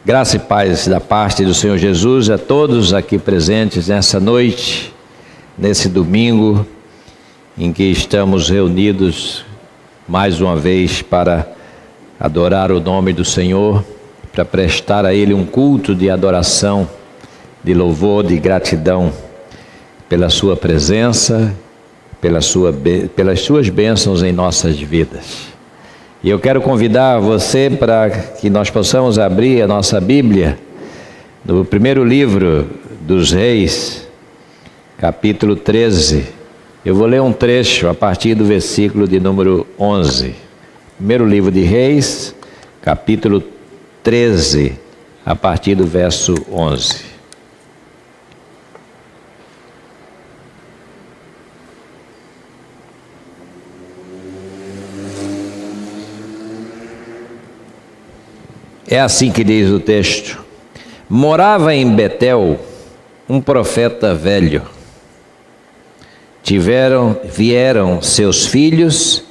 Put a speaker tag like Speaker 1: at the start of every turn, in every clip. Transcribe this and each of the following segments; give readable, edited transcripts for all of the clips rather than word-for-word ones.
Speaker 1: Graça e paz da parte do Senhor Jesus a todos aqui presentes nessa noite, nesse domingo, em que estamos reunidos mais uma vez para adorar o nome do Senhor, para prestar a Ele um culto de adoração, de louvor, de gratidão pela Sua presença, pelas Suas bênçãos em nossas vidas. E eu quero convidar você para que nós possamos abrir a nossa Bíblia no primeiro livro dos Reis, capítulo 13. Eu vou ler um trecho a partir do versículo de número 11. Primeiro livro de Reis, capítulo 13, a partir do verso 11. É assim que diz o texto: morava em Betel um profeta velho. Vieram seus filhos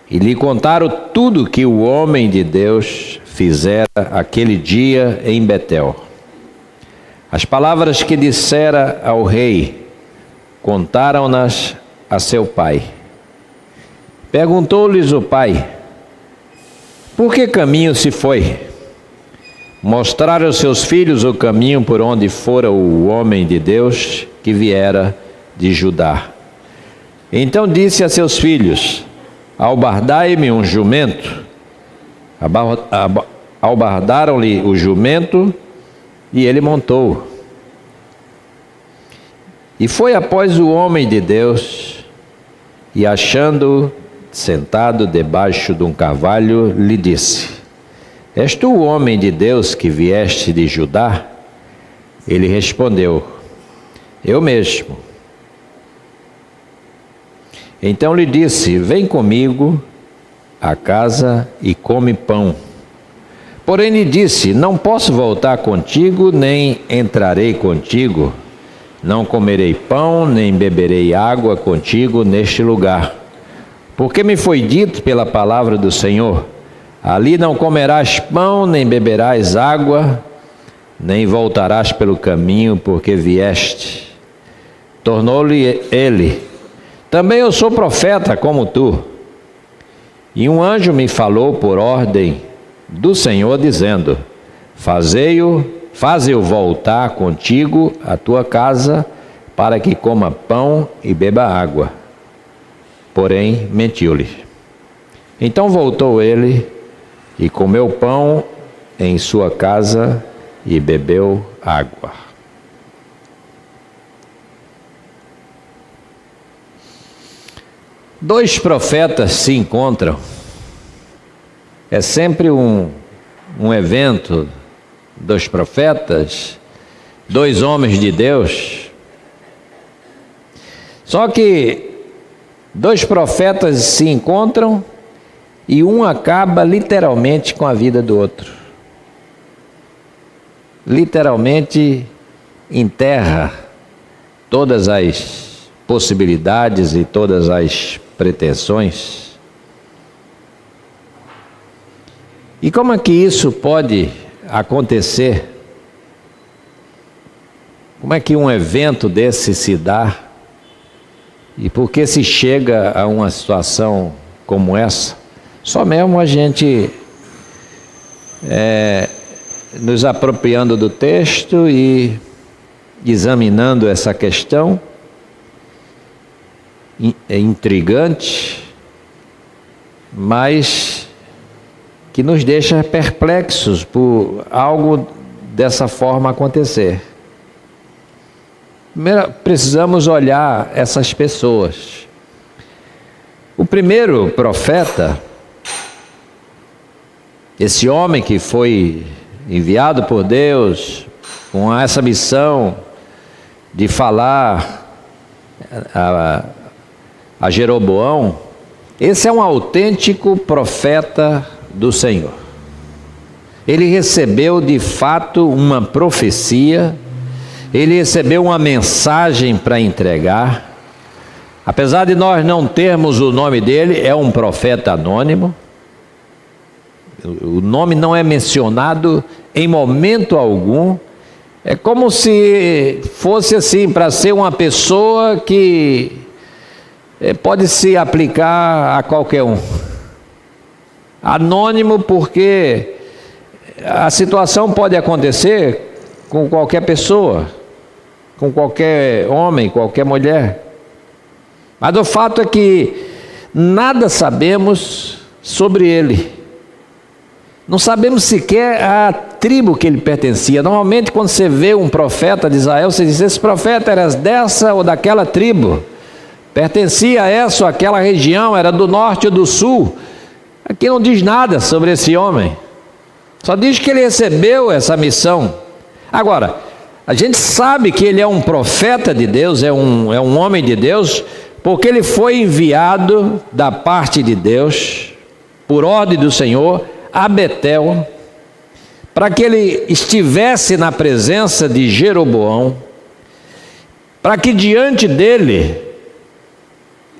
Speaker 1: e lhe contaram tudo que o homem de Deus fizera aquele dia em Betel. As palavras que dissera ao rei, contaram-nas a seu pai. Perguntou-lhes o pai: por que caminho se foi? Mostraram aos seus filhos o caminho por onde fora o homem de Deus que viera de Judá. Então disse a seus filhos: albardai-me um jumento. Albardaram-lhe o jumento e ele montou. E foi após o homem de Deus, e achando-o sentado debaixo de um carvalho, lhe disse: és tu o homem de Deus que vieste de Judá? Ele respondeu: eu mesmo. Então lhe disse: vem comigo à casa e come pão. Porém lhe disse: não posso voltar contigo, nem entrarei contigo. Não comerei pão, nem beberei água contigo neste lugar. Porque me foi dito pela palavra do Senhor: ali não comerás pão, nem beberás água, nem voltarás pelo caminho porque vieste. Tornou-lhe ele: também eu sou profeta como tu. E um anjo me falou por ordem do Senhor, dizendo: faze-o voltar contigo à tua casa, para que coma pão e beba água. Porém mentiu-lhe. Então voltou ele e comeu pão em sua casa e bebeu água. Dois profetas se encontram. É sempre um evento dos profetas, dois homens de Deus. Só que dois profetas se encontram e um acaba literalmente com a vida do outro. Literalmente enterra todas as possibilidades e todas as pretensões. E como é que isso pode acontecer? Como é que um evento desse se dá? E por que se chega a uma situação como essa? Só mesmo a gente nos apropriando do texto e examinando essa questão. É intrigante, mas que nos deixa perplexos por algo dessa forma acontecer. Primeiro, precisamos olhar essas pessoas. O primeiro profeta, esse homem que foi enviado por Deus com essa missão de falar a Jeroboão, esse é um autêntico profeta do Senhor. Ele recebeu de fato uma profecia, ele recebeu uma mensagem para entregar. Apesar de nós não termos o nome dele, é um profeta anônimo. o nome não é mencionado em momento algum. É como se fosse assim, para ser uma pessoa que pode se aplicar a qualquer um. Anônimo, porque a situação pode acontecer com qualquer pessoa, com qualquer homem, qualquer mulher. Mas o fato é que nada sabemos sobre ele. Não sabemos sequer a tribo que ele pertencia. Normalmente, quando você vê um profeta de Israel, você diz: esse profeta era dessa ou daquela tribo, pertencia a essa ou aquela região, era do norte ou do sul. Aqui não diz nada sobre esse homem, só diz que ele recebeu essa missão. Agora, a gente sabe que ele é um profeta de Deus, é um homem de Deus, porque ele foi enviado da parte de Deus, por ordem do Senhor, a Betel, para que ele estivesse na presença de Jeroboão, para que diante dele,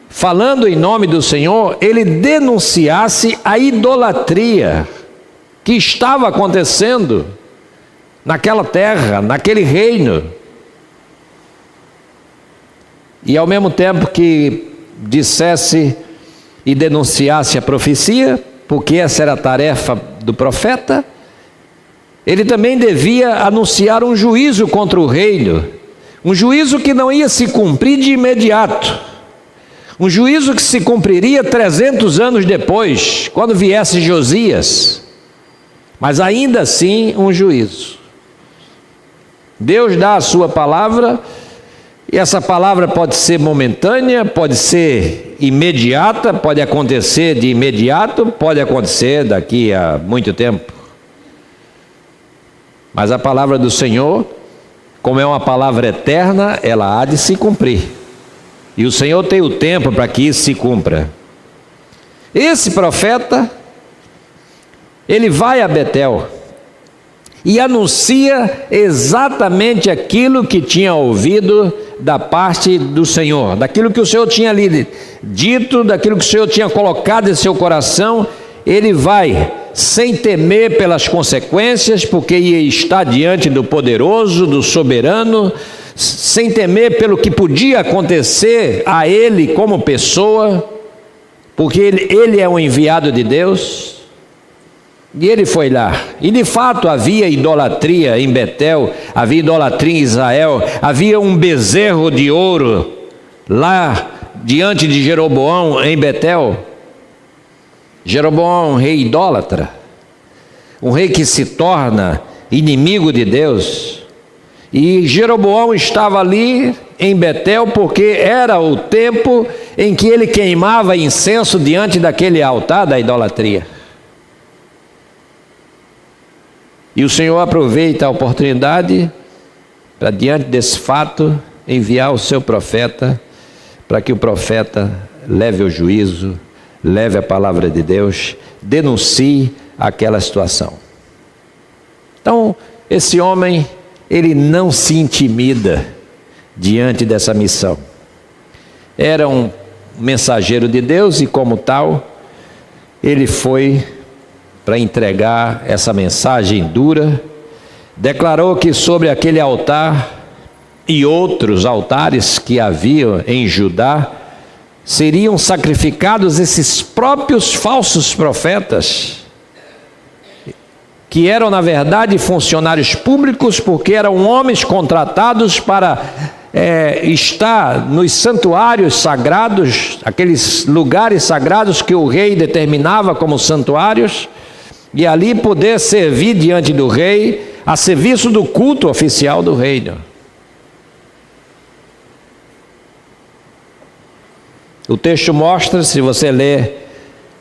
Speaker 1: falando em nome do Senhor, ele denunciasse a idolatria que estava acontecendo naquela terra, naquele reino. E ao mesmo tempo que dissesse e denunciasse a profecia, porque essa era a tarefa do profeta, ele também devia anunciar um juízo contra o reino, um juízo que não ia se cumprir de imediato, um juízo que se cumpriria 300 anos depois, quando viesse Josias, mas ainda assim um juízo. Deus dá a sua palavra, e essa palavra pode ser momentânea, pode ser imediata, pode acontecer de imediato, pode acontecer daqui a muito tempo. Mas a palavra do Senhor, como é uma palavra eterna, ela há de se cumprir. E o Senhor tem o tempo para que isso se cumpra. Esse profeta, ele vai a Betel e anuncia exatamente aquilo que tinha ouvido da parte do Senhor, daquilo que o Senhor tinha lhe dito, daquilo que o Senhor tinha colocado em seu coração. Ele vai sem temer pelas consequências, porque ia estar diante do poderoso, do soberano, sem temer pelo que podia acontecer a ele como pessoa, porque ele é um enviado de Deus. E ele foi lá, e de fato havia idolatria em Betel, havia idolatria em Israel, havia um bezerro de ouro lá diante de Jeroboão em Betel. Jeroboão, um rei idólatra, um rei que se torna inimigo de Deus. E Jeroboão estava ali em Betel porque era o tempo em que ele queimava incenso diante daquele altar da idolatria. E o Senhor aproveita a oportunidade para, diante desse fato, enviar o seu profeta, para que o profeta leve o juízo, leve a palavra de Deus, denuncie aquela situação. Então, esse homem, ele não se intimida diante dessa missão. Era um mensageiro de Deus e, como tal, ele foi para entregar essa mensagem dura. Declarou que sobre aquele altar e outros altares que haviam em Judá seriam sacrificados esses próprios falsos profetas, que eram na verdade funcionários públicos, porque eram homens contratados para estar nos santuários sagrados, aqueles lugares sagrados que o rei determinava como santuários, e ali poder servir diante do rei, a serviço do culto oficial do reino. O texto mostra, se você ler,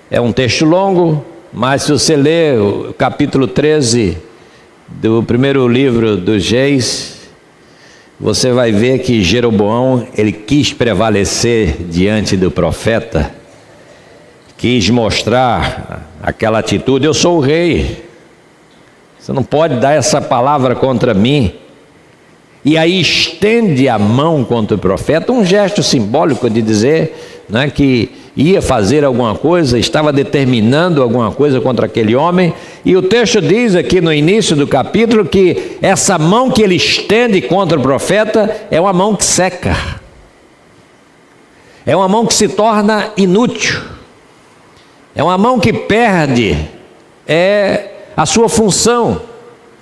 Speaker 1: é um texto longo, mas se você ler o capítulo 13 do primeiro livro dos Reis, você vai ver que Jeroboão, ele quis prevalecer diante do profeta, quis mostrar aquela atitude: eu sou o rei, você não pode dar essa palavra contra mim. E aí estende a mão contra o profeta, um gesto simbólico de dizer, né, que ia fazer alguma coisa, estava determinando alguma coisa contra aquele homem. E o texto diz aqui no início do capítulo que essa mão que ele estende contra o profeta é uma mão que seca. É uma mão que se torna inútil. É uma mão que perde a sua função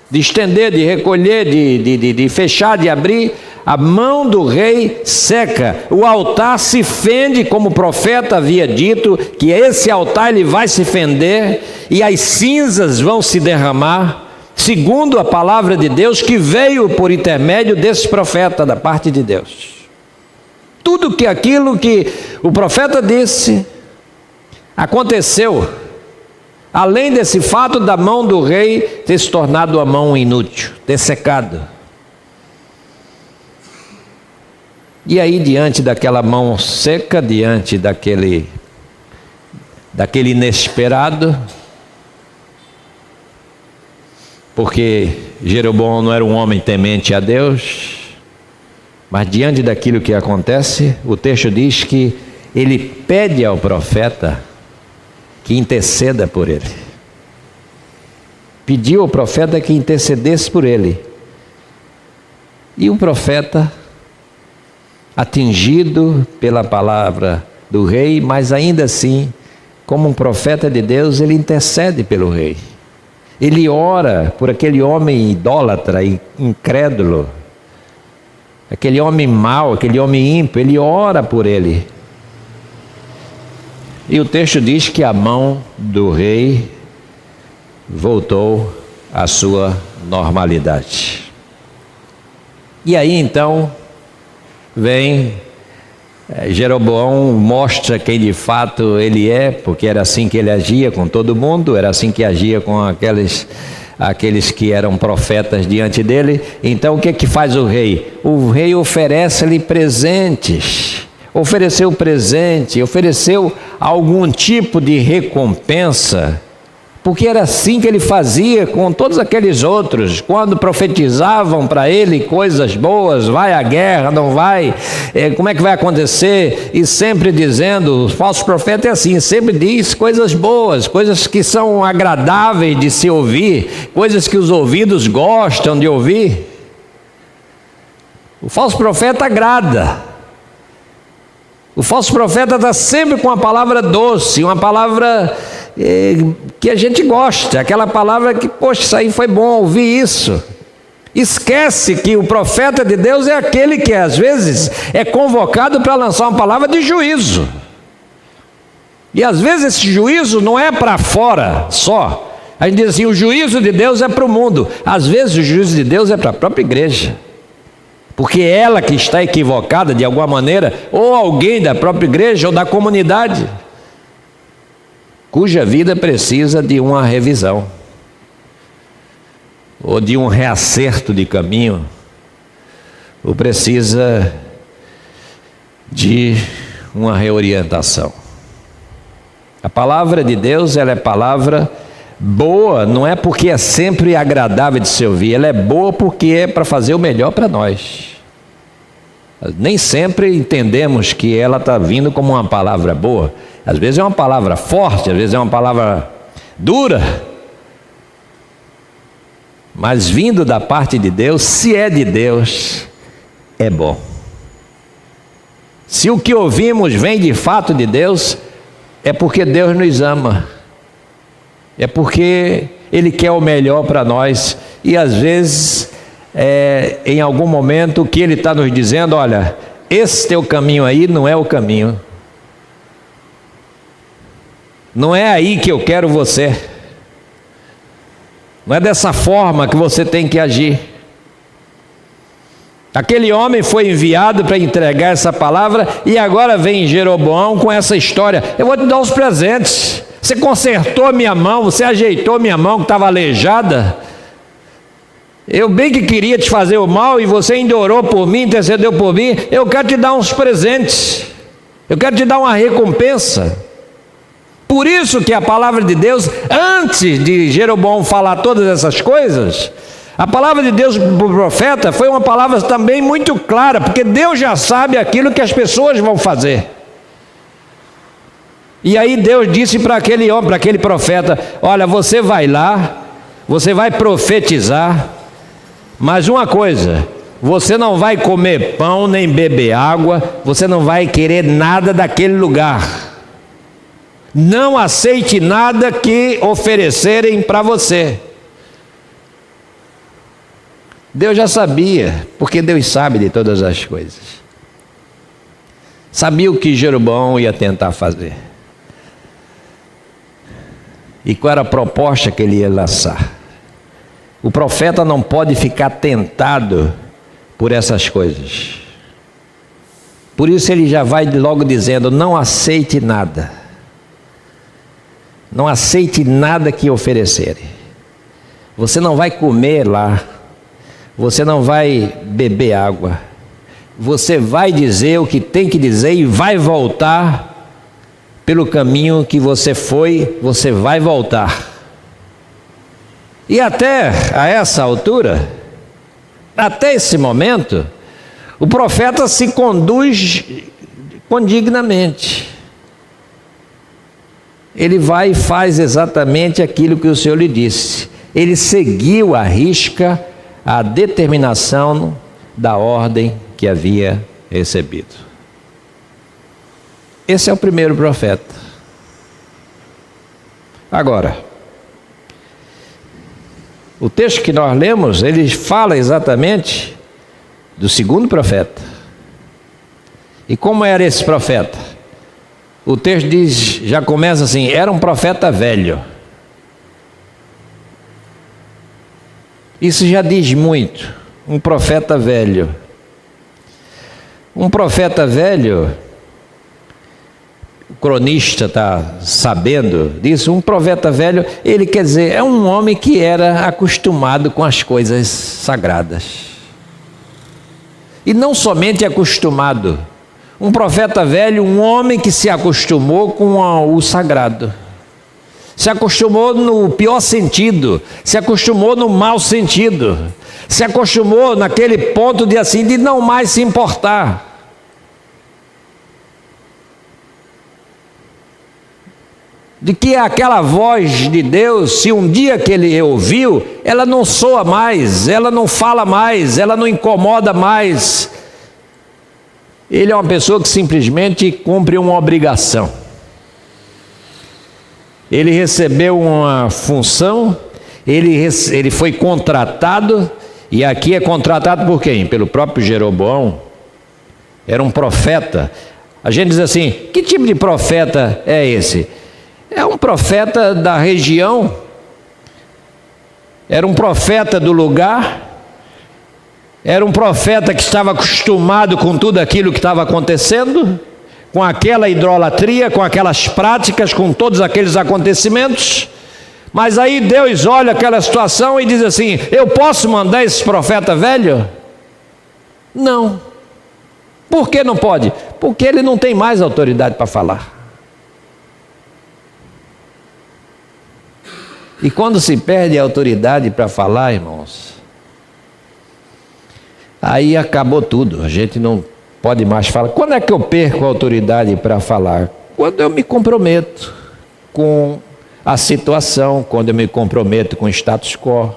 Speaker 1: de estender, de recolher, de fechar, de abrir. A mão do rei seca, o altar se fende, como o profeta havia dito, que esse altar ele vai se fender e as cinzas vão se derramar, segundo a palavra de Deus que veio por intermédio desse profeta da parte de Deus. Tudo aquilo que o profeta disse aconteceu, além desse fato da mão do rei ter se tornado uma mão inútil, ter secado. E aí, diante daquela mão seca, diante daquele inesperado, porque Jeroboão não era um homem temente a Deus, mas diante daquilo que acontece, o texto diz que ele pede ao profeta que interceda por ele. Pediu ao profeta que intercedesse por ele. E o profeta, atingido pela palavra do rei, mas ainda assim, como um profeta de Deus, ele intercede pelo rei. Ele ora por aquele homem idólatra, incrédulo, aquele homem mau, aquele homem ímpio, ele ora por ele. E o texto diz que a mão do rei voltou à sua normalidade. E aí então vem Jeroboão, mostra quem de fato ele é, porque era assim que ele agia com todo mundo, era assim que agia com aqueles que eram profetas diante dele. Então o que faz o rei? O rei oferece-lhe presentes, ofereceu presente, ofereceu algum tipo de recompensa, porque era assim que ele fazia com todos aqueles outros, quando profetizavam para ele coisas boas, vai à guerra, não vai, como é que vai acontecer, e sempre dizendo, o falso profeta é assim, sempre diz coisas boas, coisas que são agradáveis de se ouvir, coisas que os ouvidos gostam de ouvir. O falso profeta agrada. O falso profeta está sempre com uma palavra doce, uma palavra que a gente gosta, aquela palavra que, poxa, isso aí foi bom ouvir isso. Esquece que o profeta de Deus é aquele que às vezes é convocado para lançar uma palavra de juízo. E às vezes esse juízo não é para fora só. A gente diz assim, o juízo de Deus é para o mundo. Às vezes o juízo de Deus é para a própria igreja. Porque é ela que está equivocada de alguma maneira, ou alguém da própria igreja ou da comunidade, cuja vida precisa de uma revisão, ou de um reacerto de caminho, ou precisa de uma reorientação. A palavra de Deus, ela é palavra boa, não é porque é sempre agradável de se ouvir, ela é boa porque é para fazer o melhor para nós. Nem sempre entendemos que ela está vindo como uma palavra boa. Às vezes é uma palavra forte, às vezes é uma palavra dura. Mas vindo da parte de Deus, se é de Deus, é bom. Se o que ouvimos vem de fato de Deus, é porque Deus nos ama. É porque Ele quer o melhor para nós. E às vezes, em algum momento, o que Ele está nos dizendo, olha, esse teu caminho aí não é o caminho. Não é aí que eu quero você. Não é dessa forma que você tem que agir. Aquele homem foi enviado para entregar essa palavra e agora vem Jeroboão com essa história. Eu vou te dar os presentes. Você consertou minha mão, você ajeitou minha mão que estava aleijada. Eu bem que queria te fazer o mal e você ainda orou por mim, intercedeu por mim. Eu quero te dar uns presentes. Eu quero te dar uma recompensa. Por isso que a palavra de Deus, antes de Jeroboão falar todas essas coisas, a palavra de Deus para o profeta foi uma palavra também muito clara, porque Deus já sabe aquilo que as pessoas vão fazer. E aí Deus disse para aquele homem, para aquele profeta: olha, você vai lá, você vai profetizar, mas uma coisa, você não vai comer pão nem beber água, você não vai querer nada daquele lugar. Não aceite nada que oferecerem para você. Deus já sabia, porque Deus sabe de todas as coisas. Sabia o que Jeroboão ia tentar fazer. E qual era a proposta que ele ia lançar? O profeta não pode ficar tentado por essas coisas. Por isso ele já vai logo dizendo: não aceite nada. Não aceite nada que oferecerem. Você não vai comer lá. Você não vai beber água. Você vai dizer o que tem que dizer e vai voltar pelo caminho que você foi, você vai voltar. E até a essa altura, até esse momento, o profeta se conduz condignamente. Ele vai e faz exatamente aquilo que o Senhor lhe disse. Ele seguiu à risca a determinação da ordem que havia recebido. Esse é o primeiro profeta. Agora, o texto que nós lemos, ele fala exatamente do segundo profeta. E como era esse profeta? O texto diz, já começa assim: era um profeta velho. Isso já diz muito. Um profeta velho. Um profeta velho, o cronista está sabendo disso. Um profeta velho, ele quer dizer, é um homem que era acostumado com as coisas sagradas. E não somente acostumado. Um profeta velho, um homem que se acostumou com o sagrado. Se acostumou no pior sentido, se acostumou no mau sentido, se acostumou naquele ponto de não mais se importar. De que aquela voz de Deus, se um dia que ele ouviu, ela não soa mais, ela não fala mais, ela não incomoda mais. Ele é uma pessoa que simplesmente cumpre uma obrigação. Ele recebeu uma função, ele foi contratado, e aqui é contratado por quem? Pelo próprio Jeroboão. Era um profeta. A gente diz assim: que tipo de profeta é esse? É um profeta da região, era um profeta do lugar, era um profeta que estava acostumado com tudo aquilo que estava acontecendo, com aquela idolatria, com aquelas práticas, com todos aqueles acontecimentos. Mas aí Deus olha aquela situação e diz assim: eu posso mandar esse profeta velho? Não. Por que não pode? Porque ele não tem mais autoridade para falar. E quando se perde a autoridade para falar, irmãos, aí acabou tudo. A gente não pode mais falar. Quando é que eu perco a autoridade para falar? Quando eu me comprometo com a situação, quando eu me comprometo com o status quo,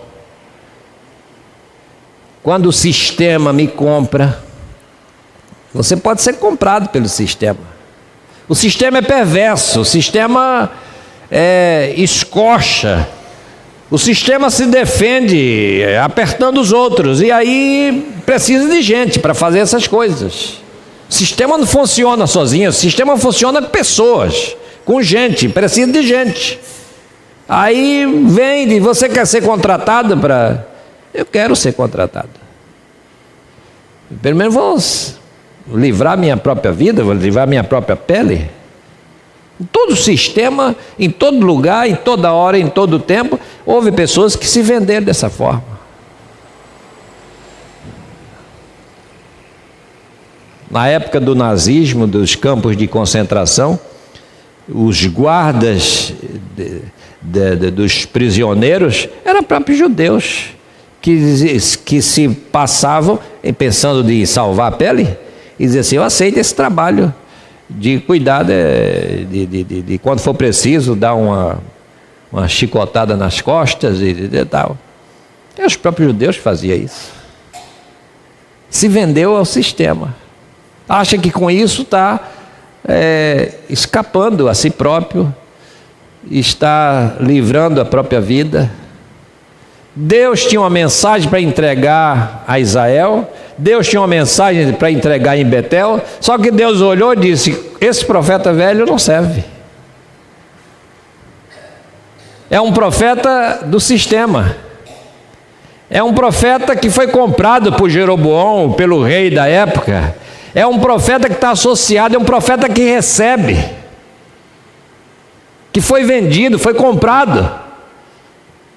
Speaker 1: quando o sistema me compra. Você pode ser comprado pelo sistema. O sistema é perverso, o sistema escocha, o sistema se defende apertando os outros, e aí precisa de gente para fazer essas coisas. O sistema não funciona sozinho, o sistema funciona com pessoas, com gente, precisa de gente. Aí vem, você quer ser contratado para... Eu quero ser contratado. Pelo menos vou livrar minha própria vida, vou livrar minha própria pele. Em todo sistema, em todo lugar, em toda hora, em todo tempo, houve pessoas que se venderam dessa forma. Na época do nazismo, dos campos de concentração, os guardas dos prisioneiros eram próprios judeus, que se passavam, pensando de salvar a pele, e diziam assim: eu aceito esse trabalho de cuidar de quando for preciso, dar uma chicotada nas costas e tal. E os próprios judeus faziam isso. Se vendeu ao sistema. Acha que com isso está escapando a si próprio, está livrando a própria vida. Deus tinha uma mensagem para entregar a Israel, Deus tinha uma mensagem para entregar em Betel, só que Deus olhou e disse: esse profeta velho não serve. É um profeta do sistema, é um profeta que foi comprado por Jeroboão, pelo rei da época, é um profeta que está associado, é um profeta que recebe, que foi vendido, foi comprado.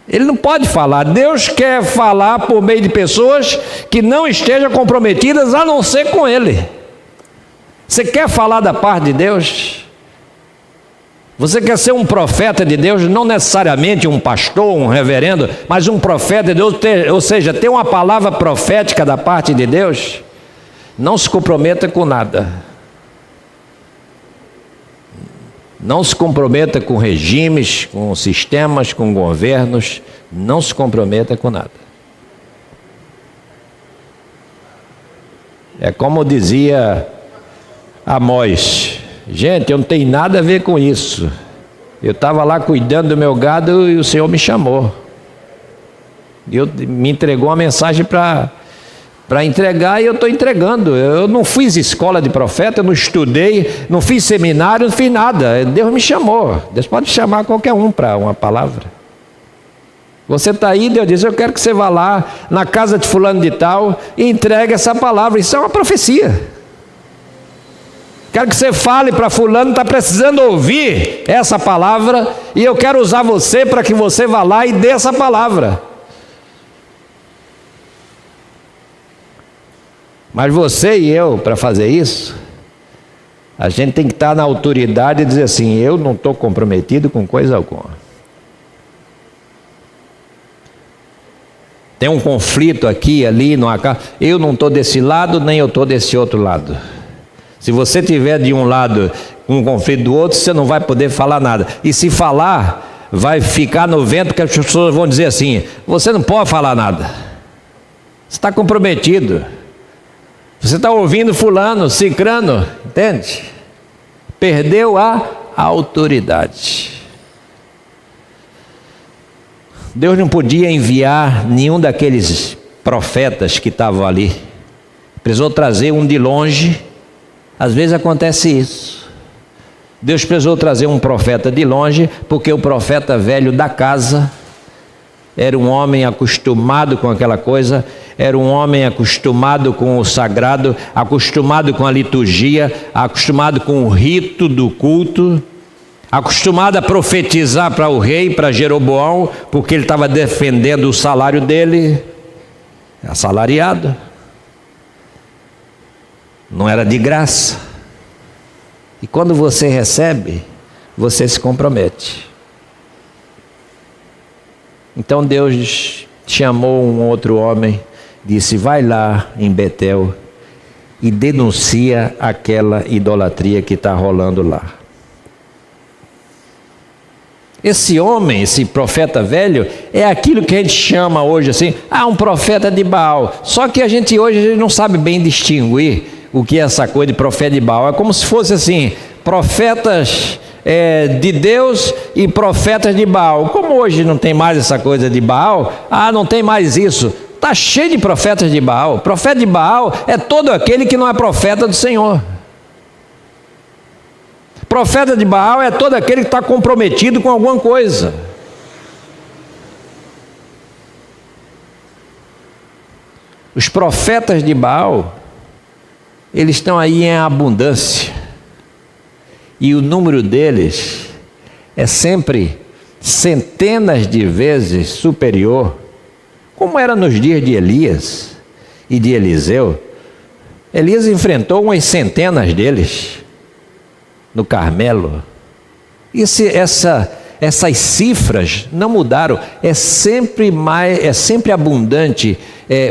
Speaker 1: Ele não pode falar. Deus quer falar por meio de pessoas que não estejam comprometidas, a não ser com Ele. Você quer falar da parte de Deus? Você quer ser um profeta de Deus, não necessariamente um pastor, um reverendo, mas um profeta de Deus, ou seja, ter uma palavra profética da parte de Deus? Não se comprometa com nada. Não se comprometa com regimes, com sistemas, com governos. Não se comprometa com nada. É como dizia Amós: gente, eu não tenho nada a ver com isso. Eu estava lá cuidando do meu gado e o Senhor me chamou. Me entregou uma mensagem para entregar e eu estou entregando. Eu não fiz escola de profeta, eu não estudei, não fiz seminário, não fiz nada. Deus me chamou. Deus pode chamar qualquer um para uma palavra. Você está aí, Deus diz: eu quero que você vá lá na casa de fulano de tal e entregue essa palavra. Isso é uma profecia. Quero que você fale para fulano, está precisando ouvir essa palavra, e eu quero usar você para que você vá lá e dê essa palavra. Mas você e eu, para fazer isso, a gente tem que estar na autoridade e dizer assim: eu não estou comprometido com coisa alguma. Tem um conflito aqui, ali, no acá. Eu não estou desse lado, nem eu estou desse outro lado. Se você tiver de um lado um conflito do outro, você não vai poder falar nada. E se falar, vai ficar no vento, que as pessoas vão dizer assim: você não pode falar nada. Você está comprometido. Você está ouvindo fulano, cicrano, entende? Perdeu a autoridade. Deus não podia enviar nenhum daqueles profetas que estavam ali. Precisou trazer um de longe. Às vezes acontece isso. Deus precisou trazer um profeta de longe, porque o profeta velho da casa era um homem acostumado com aquela coisa, era um homem acostumado com o sagrado, acostumado com a liturgia, acostumado com o rito do culto, acostumado a profetizar para o rei, para Jeroboão, porque ele estava defendendo o salário dele, assalariado. Não era de graça. E quando você recebe, você se compromete. Então Deus chamou um outro homem, disse: vai lá em Betel e denuncia aquela idolatria que está rolando lá. Esse homem, esse profeta velho, é aquilo que a gente chama hoje assim, um profeta de Baal. Só que a gente hoje não sabe bem distinguir o que é essa coisa de profeta de Baal. É como se fosse assim, profetas de Deus e profetas de Baal. Como hoje não tem mais essa coisa de Baal, não tem mais isso. Está cheio de profetas de Baal. Profeta de Baal é todo aquele que não é profeta do Senhor. Profeta de Baal é todo aquele que está comprometido com alguma coisa. Os profetas de Baal, eles estão aí em abundância. E o número deles é sempre centenas de vezes superior, como era nos dias de Elias e de Eliseu. Elias enfrentou umas centenas deles no Carmelo. Essas cifras não mudaram. É sempre abundante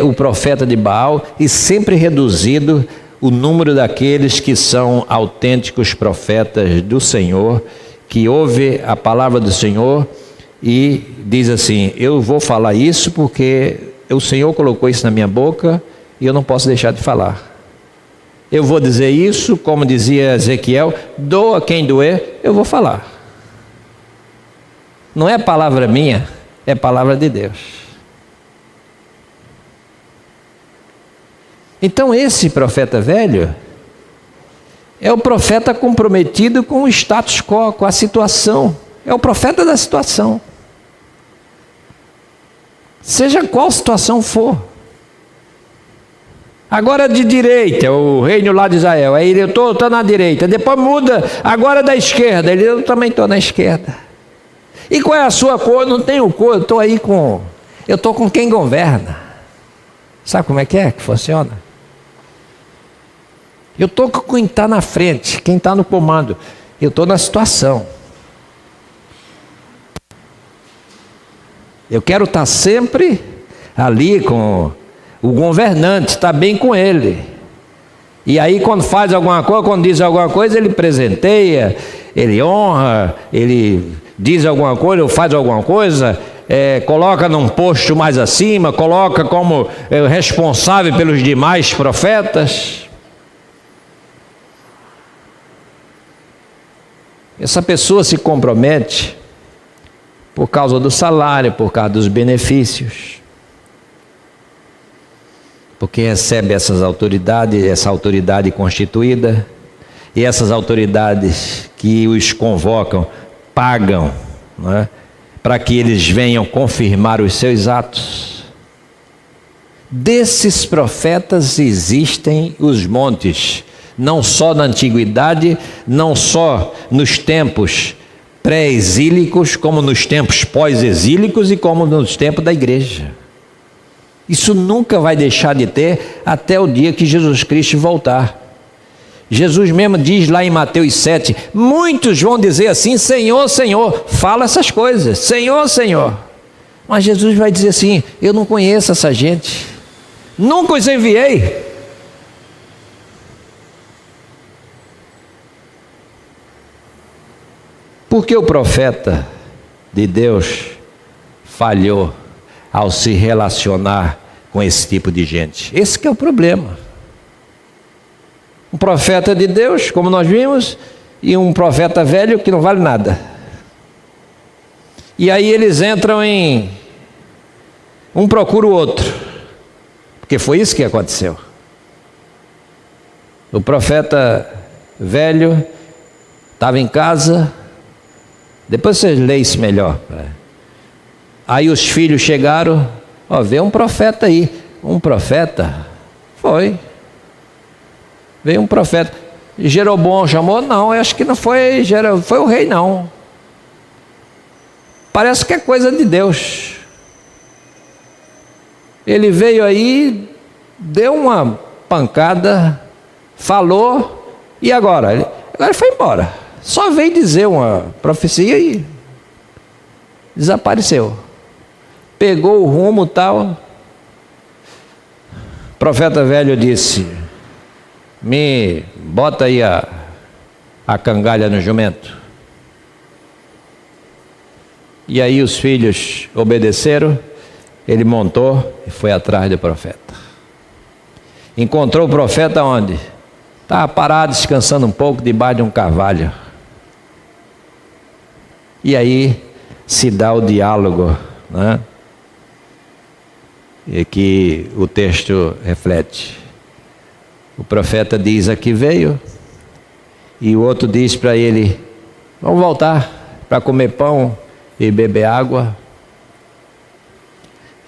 Speaker 1: o profeta de Baal, e sempre reduzido o número daqueles que são autênticos profetas do Senhor, que ouve a palavra do Senhor e diz assim: eu vou falar isso porque o Senhor colocou isso na minha boca e eu não posso deixar de falar. Eu vou dizer isso, como dizia Ezequiel, doa quem doer, eu vou falar. Não é palavra minha, é palavra de Deus. Então esse profeta velho é o profeta comprometido com o status quo, com a situação. É o profeta da situação. Seja qual situação for. Agora de direita, o reino lá de Israel, aí eu estou na direita, depois muda, agora da esquerda, eu também estou na esquerda. E qual é a sua cor? Não tenho cor, eu estou com quem governa. Sabe como é que funciona? Eu estou com quem está na frente, quem está no comando. Eu estou na situação. Eu quero estar sempre ali com o governante, estar bem com ele. E aí quando faz alguma coisa, quando diz alguma coisa, ele presenteia, ele honra, ele diz alguma coisa ou faz alguma coisa, coloca num posto mais acima, coloca como responsável pelos demais profetas. Essa pessoa se compromete por causa do salário, por causa dos benefícios, porque recebe essa autoridade constituída, e essas autoridades que os convocam, pagam, não é? Para que eles venham confirmar os seus atos. Desses profetas existem os montes, não só na antiguidade, não só nos tempos pré-exílicos, como nos tempos pós-exílicos e como nos tempos da igreja. Isso nunca vai deixar de ter até o dia que Jesus Cristo voltar. Jesus mesmo diz lá em Mateus 7, muitos vão dizer assim: Senhor, Senhor, fala essas coisas, Senhor, Senhor. Mas Jesus vai dizer assim: eu não conheço essa gente, nunca os enviei. Porque o profeta de Deus falhou ao se relacionar com esse tipo de gente. Esse que é o problema. Um profeta de Deus, como nós vimos, e um profeta velho que não vale nada. E aí eles entram em... um procura o outro. Porque foi isso que aconteceu. O profeta velho estava em casa. Depois vocês leem isso melhor. Aí os filhos chegaram, vê um profeta aí. Um profeta? Foi. Veio um profeta. Jeroboão chamou? Não, eu acho que não foi foi o rei não. Parece que é coisa de Deus. Ele veio aí, deu uma pancada, falou, e agora? Agora ele foi embora. Só veio dizer uma profecia e desapareceu. Pegou o rumo tal. O profeta velho disse: me bota aí a cangalha no jumento. E aí os filhos obedeceram. Ele montou e foi atrás do profeta. Encontrou o profeta onde? Estava parado, descansando um pouco debaixo de um carvalho. E aí se dá o diálogo, né? E que o texto reflete. O profeta diz: aqui veio. E o outro diz para ele: vamos voltar para comer pão e beber água.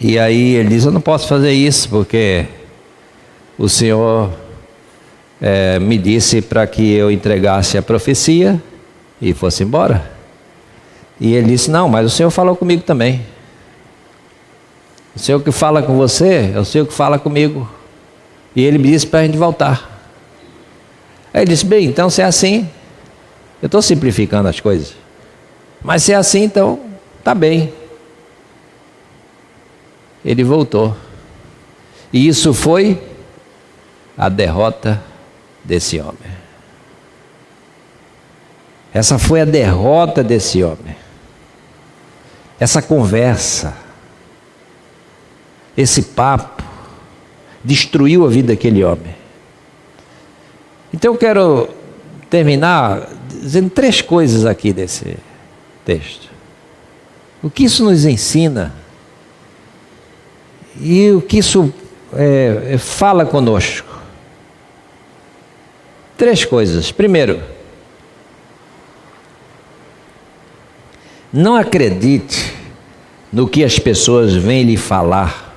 Speaker 1: E aí ele diz: eu não posso fazer isso porque o Senhor me disse para que eu entregasse a profecia e fosse embora. E ele disse: não, mas o Senhor falou comigo também. O Senhor que fala com você é o Senhor que fala comigo. E ele me disse para a gente voltar. Aí ele disse: bem, então se é assim, eu estou simplificando as coisas, mas se é assim, então está bem. Ele voltou. E isso foi a derrota desse homem. Essa foi a derrota desse homem. Essa conversa, esse papo, destruiu a vida daquele homem. Então eu quero terminar dizendo 3 coisas aqui desse texto. O que isso nos ensina e o que isso fala conosco. 3 coisas. Primeiro, não acredite no que as pessoas vêm lhe falar,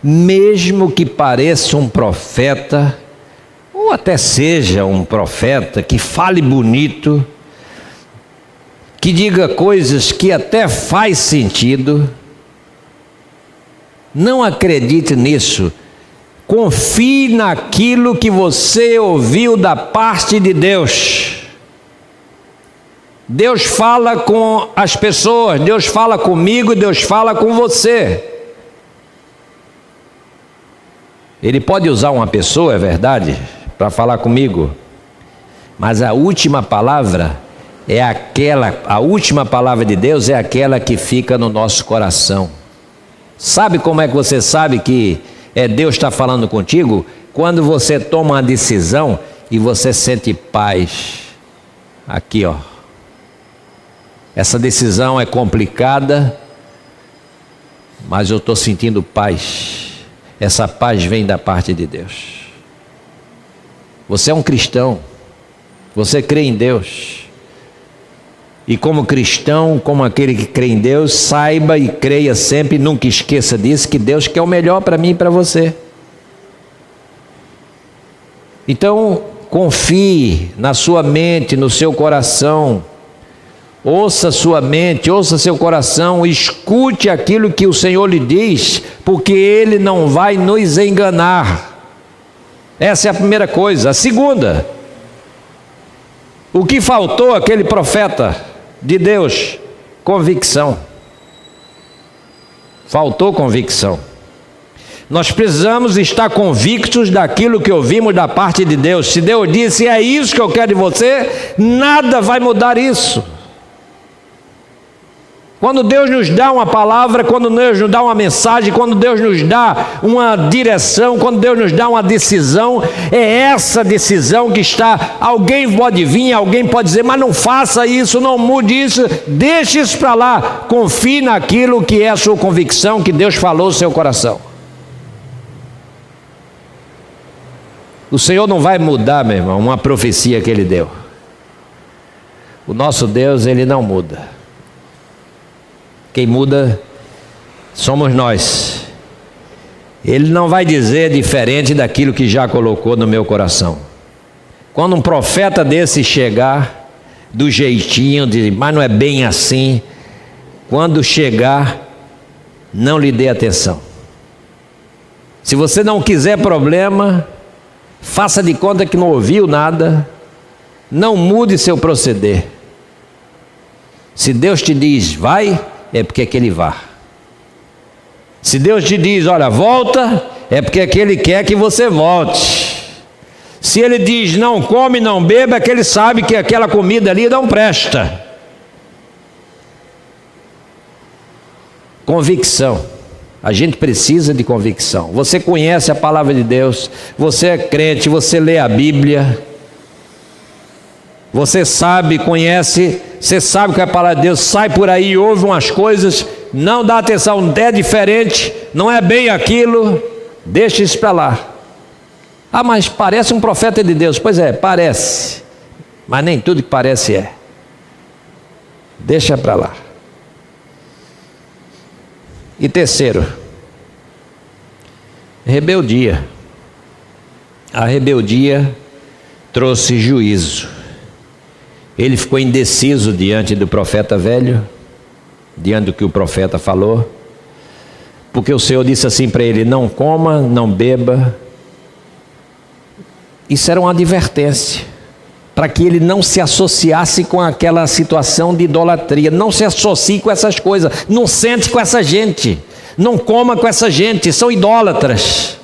Speaker 1: mesmo que pareça um profeta, ou até seja um profeta que fale bonito, que diga coisas que até faz sentido. Não acredite nisso. Confie naquilo que você ouviu da parte de Deus. Deus fala com as pessoas, Deus fala comigo, Deus fala com você. Ele pode usar uma pessoa, é verdade, para falar comigo, mas a última palavra é aquela, a última palavra de Deus é aquela que fica no nosso coração. Sabe como é que você sabe que Deus está falando contigo? Quando você toma uma decisão e você sente paz. Aqui, ó. Essa decisão é complicada, mas eu estou sentindo paz. Essa paz vem da parte de Deus. Você é um cristão. Você crê em Deus. E como cristão, como aquele que crê em Deus, saiba e creia sempre, nunca esqueça disso, que Deus quer o melhor para mim e para você. Então, confie na sua mente, no seu coração. Ouça sua mente, ouça seu coração, escute aquilo que o Senhor lhe diz, porque Ele não vai nos enganar. Essa é a primeira coisa. A segunda, o que faltou àquele profeta de Deus? Convicção. Faltou convicção. Nós precisamos estar convictos daquilo que ouvimos da parte de Deus. Se Deus disse, é isso que eu quero de você, nada vai mudar isso. Quando Deus nos dá uma palavra, quando Deus nos dá uma mensagem, quando Deus nos dá uma direção, quando Deus nos dá uma decisão, é essa decisão que está. Alguém pode vir, alguém pode dizer, mas não faça isso, não mude isso, deixe isso para lá. Confie naquilo que é a sua convicção, que Deus falou no seu coração. O Senhor não vai mudar, meu irmão, uma profecia que Ele deu. O nosso Deus, Ele não muda. Quem muda somos nós. Ele não vai dizer diferente daquilo que já colocou no meu coração. Quando um profeta desse chegar, do jeitinho, mas não é bem assim, quando chegar, não lhe dê atenção. Se você não quiser problema, faça de conta que não ouviu nada, não mude seu proceder. Se Deus te diz, vai, é porque é que Ele vá. Se Deus te diz, olha, volta, é porque é que Ele quer que você volte. Se Ele diz, não come, não beba, é que Ele sabe que aquela comida ali não presta. Convicção. A gente precisa de convicção. Você conhece a palavra de Deus, você é crente, você lê a Bíblia, você sabe, conhece, você sabe que a palavra de Deus sai por aí e ouve umas coisas, não dá atenção, não é diferente, não é bem aquilo, deixa isso para lá. Ah, mas parece um profeta de Deus. Pois é, parece, mas nem tudo que parece é. Deixa para lá. E terceiro, rebeldia. A rebeldia trouxe juízo. Ele ficou indeciso diante do profeta velho, diante do que o profeta falou, porque o Senhor disse assim para ele, não coma, não beba. Isso era uma advertência, para que ele não se associasse com aquela situação de idolatria. Não se associe com essas coisas, não sente com essa gente, não coma com essa gente, são idólatras.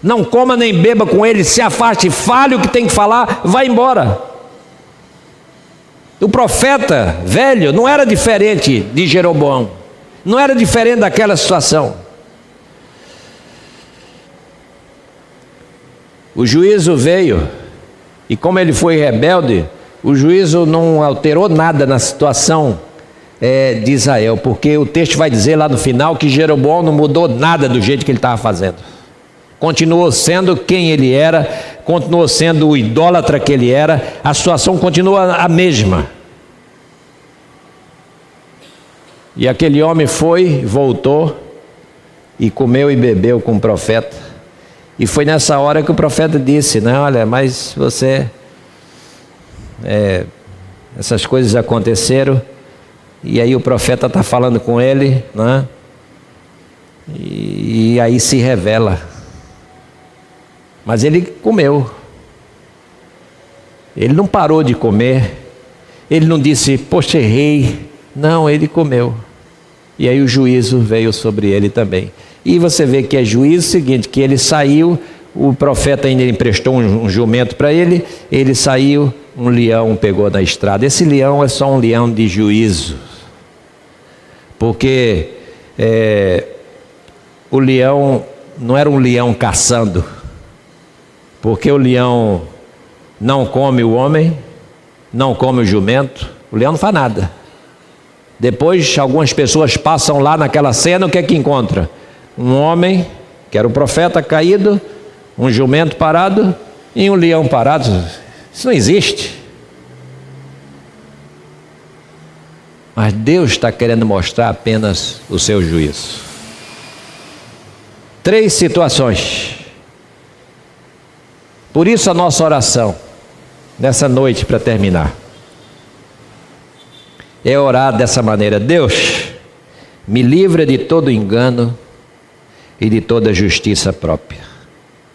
Speaker 1: Não coma nem beba com ele, se afaste, fale o que tem que falar, vá embora. O profeta velho não era diferente de Jeroboão, não era diferente daquela situação. O juízo veio, e como ele foi rebelde, o juízo não alterou nada na situação de Israel, porque o texto vai dizer lá no final que Jeroboão não mudou nada do jeito que ele estava fazendo. Continuou sendo quem ele era, continuou sendo o idólatra que ele era, a situação continua a mesma. E aquele homem foi, voltou e comeu e bebeu com o profeta. E foi nessa hora que o profeta disse, né? Olha, mas você, essas coisas aconteceram, e aí o profeta está falando com ele, né? E aí se revela. Mas ele comeu, ele não parou de comer, ele não disse, poxa, errei. Não, ele comeu. E aí o juízo veio sobre ele também. E você vê que é juízo seguinte, que ele saiu, o profeta ainda emprestou um jumento para ele, ele saiu, um leão pegou na estrada. Esse leão é só um leão de juízo, porque o leão não era um leão caçando, porque o leão não come o homem, não come o jumento, o leão não faz nada. Depois algumas pessoas passam lá naquela cena, o que é que encontra? Um homem, que era o profeta caído, um jumento parado e um leão parado. Isso não existe. Mas Deus está querendo mostrar apenas o seu juízo. 3 situações. Por isso a nossa oração, nessa noite para terminar, é orar dessa maneira: Deus, me livra de todo engano e de toda justiça própria.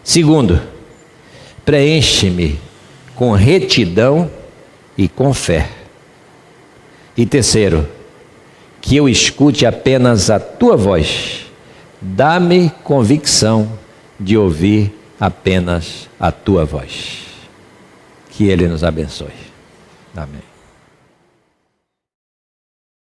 Speaker 1: Segundo, preenche-me com retidão e com fé. E terceiro, que eu escute apenas a tua voz. Dá-me convicção de ouvir apenas a tua voz. Que Ele nos abençoe. Amém.